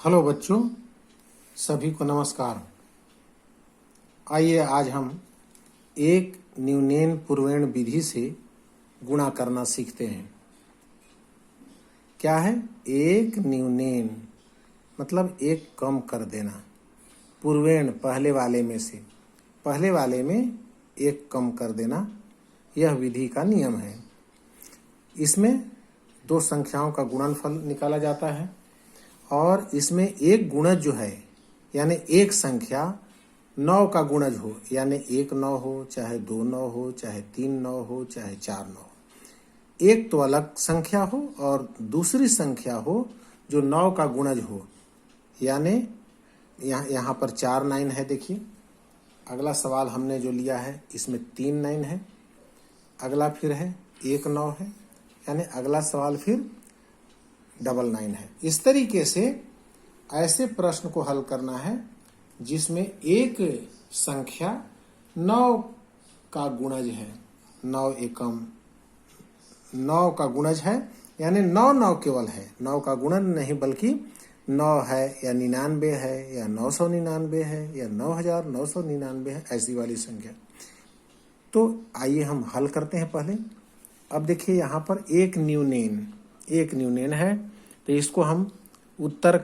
Hello बच्चों, सभी को नमस्कार। आइए आज हम एक न्यूनेन पूर्वेण विधि से गुणा करना सीखते हैं। क्या है? एक न्यूनेन मतलब एक कम कर देना। पूर्वेण पहले वाले में से, पहले वाले में एक कम कर देना, यह विधि का नियम है। इसमें दो संख्याओं का गुणनफल निकाला जाता है और इसमें एक गुणज जो है यानी एक संख्या 9 का गुणज हो, यानी 1 9 हो, चाहे 2 9 हो, चाहे 3 9 हो, चाहे 4 9 हो। एक तो अलग संख्या हो और दूसरी संख्या हो जो 9 का गुणज हो, यानी यहाँ पर 4 9 है। देखिए अगला सवाल हमने जो लिया है इसमें 3 9 है, अगला फिर है 1 9 है, यानी अगला सवाल फिर 9 9 है। इस तरीके से ऐसे प्रश्न को हल करना है जिसमें एक संख्या 9 का गुणज है, 9 एकम 9 का गुणज है, यानी 9 9 केवल है, 9 का गुणन नहीं बल्कि 9 है या 99 है या 999 है या 9999 है, ऐसी वाली संख्या। तो आइए हम हल करते हैं पहले। अब देखिए यहाँ पर एक न्यूनेन है, तो इसको हम उत्तर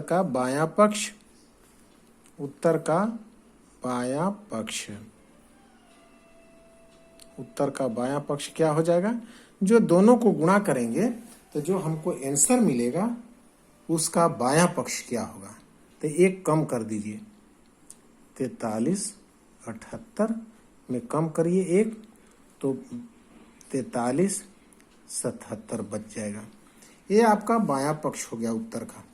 का बायां पक्ष, उत्तर का बायां पक्ष क्या हो जाएगा? जो दोनों को गुणा करेंगे तो जो हमको आंसर मिलेगा उसका बायां पक्ष क्या होगा? तो एक कम कर दीजिए, 43 78 में कम करिए एक, तो 43 77 बच जाएगा। ये आपका बायां पक्ष हो गया उत्तर का,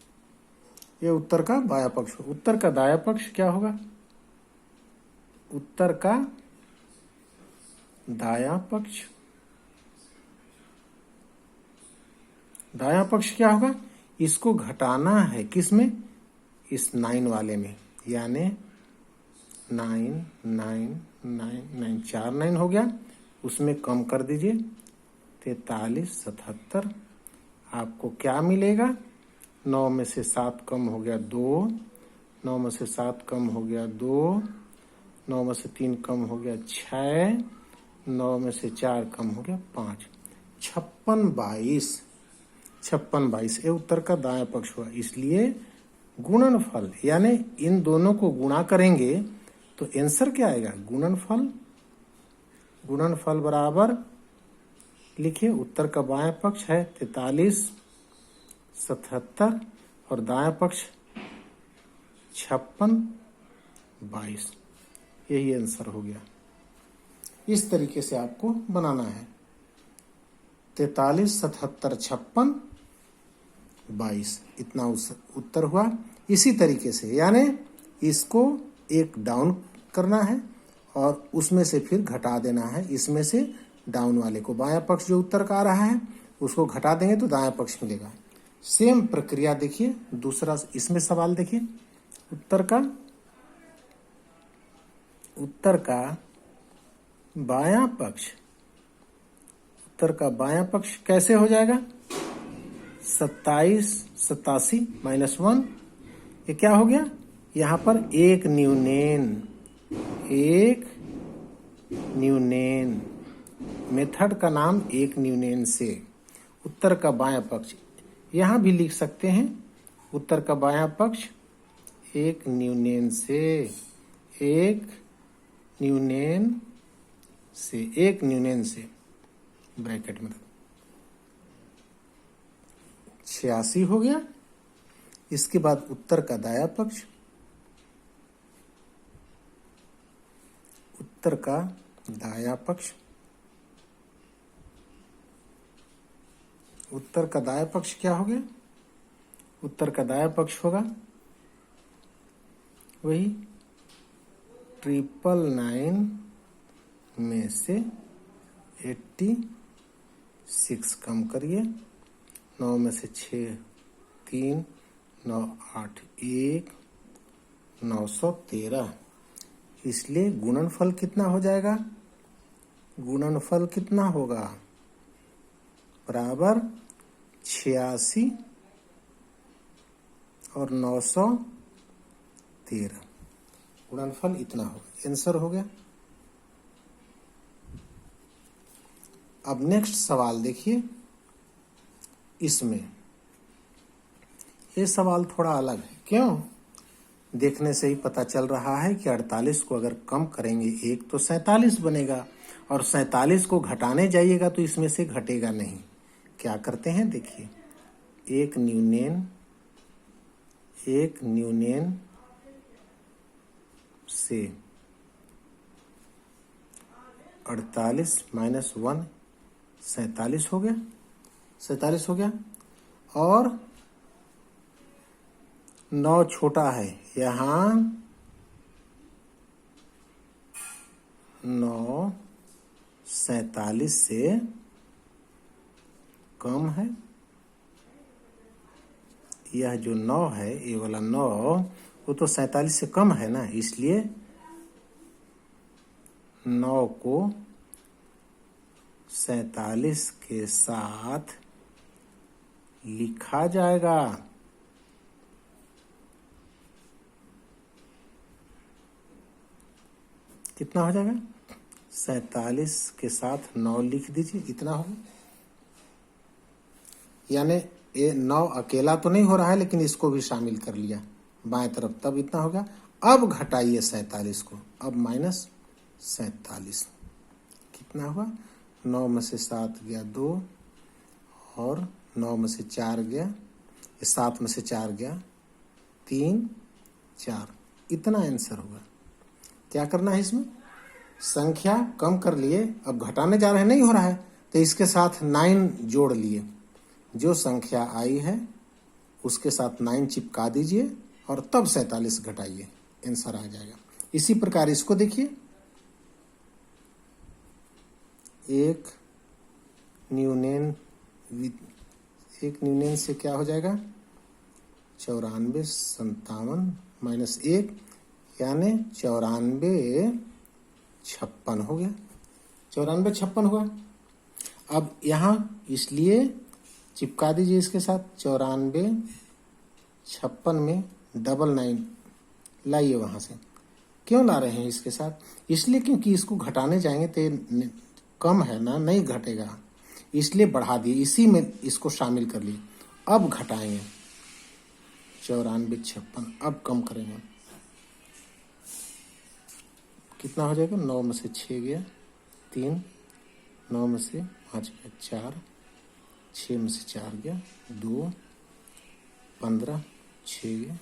ये उत्तर का बायां पक्ष हो। उत्तर का दायां पक्ष क्या होगा? उत्तर का दायां पक्ष क्या होगा? इसको घटाना है किसमें? इस 9 वाले में, यानी 9 9 9 9 4 9 हो गया, उसमें कम कर दीजिए 43 77। आपको क्या मिलेगा? 9 में से 7 कम हो गया 2, 9 में से 7 कम हो गया 2, 9 में से 3 कम हो गया 6, 9 में से 4 कम हो गया 5, 56 22। ये उत्तर का दायां पक्ष हुआ। इसलिए गुणनफल यानी इन दोनों को गुणा करेंगे तो आंसर क्या आएगा? गुणनफल बराबर, लिखिए उत्तर का बायां पक्ष है 43 77 और दायां पक्ष 56 22। यही आंसर हो गया। इस तरीके से आपको बनाना है, 43 77 56 22, इतना उत्तर हुआ। इसी तरीके से यानी इसको एक डाउन करना है और उसमें से फिर घटा देना है, इसमें से डाउन वाले को, बायां पक्ष जो उत्तर का आ रहा है उसको घटा देंगे तो दायां पक्ष मिलेगा। सेम प्रक्रिया देखिए दूसरा इसमें सवाल देखिए, उत्तर का बायां पक्ष, उत्तर का बायां पक्ष कैसे हो जाएगा? 27 87 -1, ये क्या हो गया? यहाँ पर एक न्यूनेन मेथड का नाम एक न्यूनेन से। उत्तर का बायां पक्ष यहां भी लिख सकते हैं, उत्तर का बायां पक्ष एक न्यूनेन से ब्रैकेट में 86 हो गया। इसके बाद उत्तर का दायां पक्ष, उत्तर का दायां पक्ष, उत्तर का दायां पक्ष क्या हो गया? उत्तर का दायां पक्ष होगा वही 999 में से 86 कम करिए, 9 में से 6 3 9 8 1 913। इसलिए गुणनफल कितना हो जाएगा? गुणनफल कितना होगा? बराबर 86 और 913 गुणनफल इतना होगा। आंसर हो गया। अब नेक्स्ट सवाल देखिए, इसमें ये सवाल थोड़ा अलग है। क्यों? देखने से ही पता चल रहा है कि 48 को अगर कम करेंगे 1 तो 47 बनेगा, और 47 को घटाने जाइएगा तो इसमें से घटेगा नहीं। क्या करते हैं देखिए, एक न्यूनेन से 48 माइनस 1 47 हो गया, 47 हो गया। और 9 छोटा है, यहाँ 9 47 से कम है। यह जो 9 है, ये वाला 9 वो तो 47 से कम है ना, इसलिए 9 को 47 के साथ लिखा जाएगा। कितना हो जाएगा? 47 के साथ 9 लिख दीजिए, इतना होगा। यानी ये 9 अकेला तो नहीं हो रहा है, लेकिन इसको भी शामिल कर लिया बाएं तरफ, तब इतना हो गया। अब घटाइए 47 को, अब माइनस 47 कितना हुआ? 9 में से 7 गया 2, और 9 में से 4 गया, 7 में से 4 गया 3 4, इतना आंसर होगा। क्या करना है इसमें? संख्या कम कर लिए, अब घटाने जा रहे हैं, नहीं हो रहा है, तो इसके साथ 9 जोड़ लिए। जो संख्या आई है उसके साथ 9 चिपका दीजिए और तब 47 घटाइए, आंसर आ जाएगा। इसी प्रकार इसको देखिए, एक न्यूनेन से क्या हो जाएगा? 94 57 माइनस 1 यानी 94 56 हो गया। 94 56 हुआ। अब यहाँ इसलिए चिपका दीजिए इसके साथ 94 56 में 99 लाइए वहां से। क्यों ला रहे हैं इसके साथ? इसलिए क्योंकि इसको घटाने जाएंगे तो कम है ना, नहीं घटेगा, इसलिए बढ़ा दिए, इसी में इसको शामिल कर लिए। अब घटाएंगे 94 56, अब कम करेंगे, कितना हो जाएगा? 9 में से 6 गया 3, 9 में से 5 गया 4, 6 में से 4 गया 2, 15, 6 गया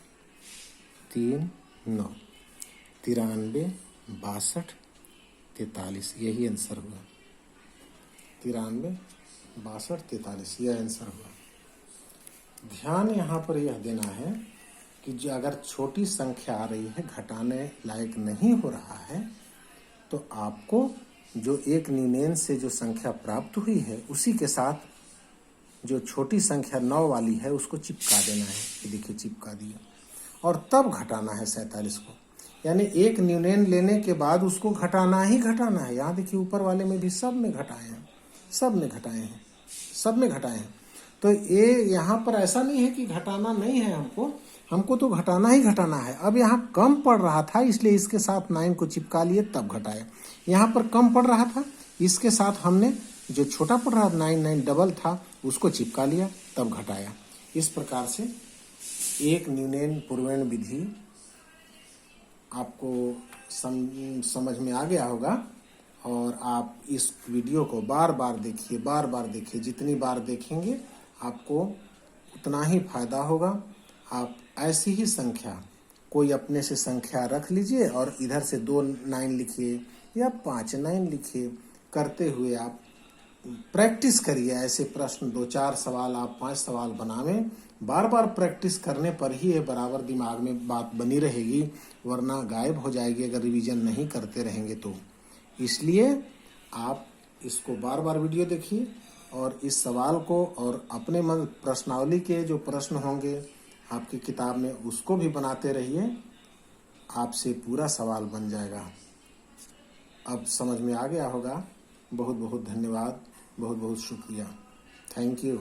3 9, 93 62 43, यही आंसर हुआ। 93 62 43, यह आंसर हुआ। ध्यान यहाँ पर यह देना है कि जो अगर छोटी संख्या आ रही है, घटाने लायक नहीं हो रहा है, तो आपको जो एक न्यूनेन से जो संख्या प्राप्त हुई है उसी के साथ जो छोटी संख्या 9 वाली है उसको चिपका देना है। ये देखिए चिपका दिया, और तब घटाना है 47 को। यानी एक न्यूनेन लेने के बाद उसको घटाना ही घटाना है। यहाँ देखिए ऊपर वाले में भी सब में घटाए हैं, सब में घटाए हैं। तो ये यहाँ पर ऐसा नहीं है कि घटाना नहीं है, हमको तो घटाना ही घटाना है। अब यहाँ कम पड़ रहा था इसलिए इसके साथ 9 को चिपका लिए तब घटाया। यहाँ पर कम पड़ रहा था, इसके साथ हमने जो छोटा पड़ रहा 9 डबल था उसको चिपका लिया तब घटाया। इस प्रकार से एक न्यूनेन पूर्वेण विधि आपको समझ में आ गया होगा। और आप इस वीडियो को बार बार देखिए, जितनी बार देखेंगे आपको उतना ही फायदा होगा। आप ऐसी ही संख्या कोई अपने से संख्या रख लीजिए और इधर से 2 9 लिखिए या 5 9 लिखिए, करते हुए आप प्रैक्टिस करिए। ऐसे प्रश्न 2-4 सवाल आप 5 सवाल बनावें। बार बार प्रैक्टिस करने पर ही ये बराबर दिमाग में बात बनी रहेगी, वरना गायब हो जाएगी अगर रिवीजन नहीं करते रहेंगे तो। इसलिए आप इसको बार बार वीडियो देखिए और इस सवाल को और अपने मन प्रश्नावली के जो प्रश्न होंगे आपकी किताब में उसको भी बनाते रहिए, आपसे पूरा सवाल बन जाएगा। अब समझ में आ गया होगा। बहुत बहुत धन्यवाद, बहुत बहुत शुक्रिया। Thank you.